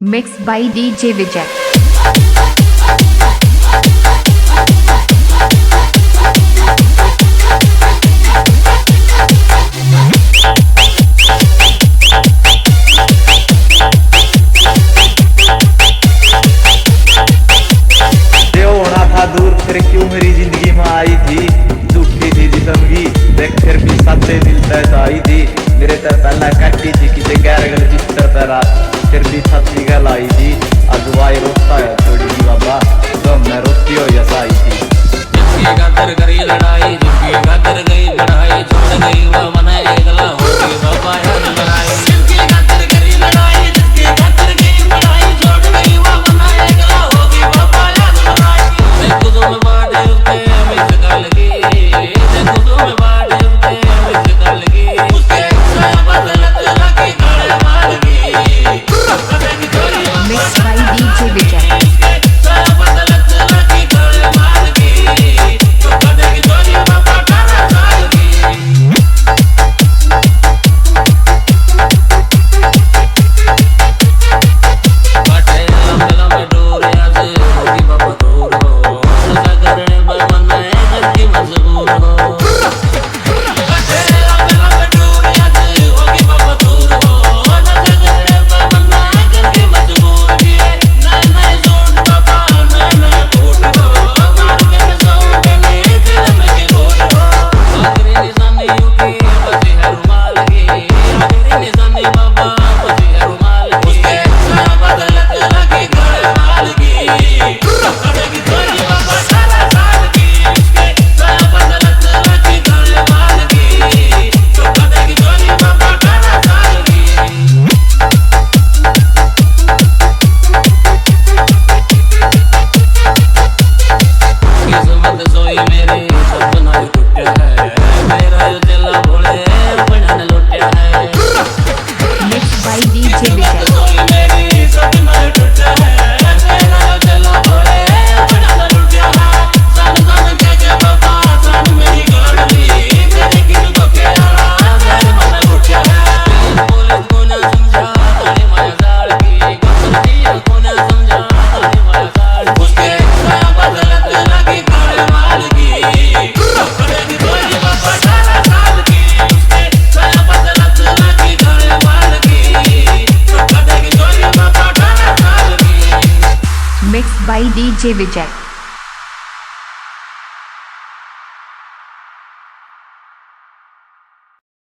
Mixed by DJ Vijay. दूर फिर क्यों मेरी जिंदगी में आई थी, झूठी थी जिंदगी देख फिर भी सच्चे दिल तय थी। मेरे तर पहला कट्टी थी किसी गैर गल चित्र तेरा फिर भी छत्ती गल आई थी। अगुवाई रोता है छोड़ी थी बाबा तो मैं रोती हो यसाई थी। जिसकी खातर करी लड़ाई जिसकी खातर गई लड़ाई छोड़ गई वो मना एकला हो गई बाबा याद लड़ाई। जिसकी खातर करी लड़ाई जिसकी खातर गई लड़ाई छोड़ गई वो मना एकला हो गई बाबा याद लड़ाई। देखो तुम बाटे उठे मिस गल की देखो तुम बाटे उठे मिस गल की उसके बदलत लगी गले मार गई कदे की चोरी Mixed by DJ Vijay. Mixed by DJ Vijay.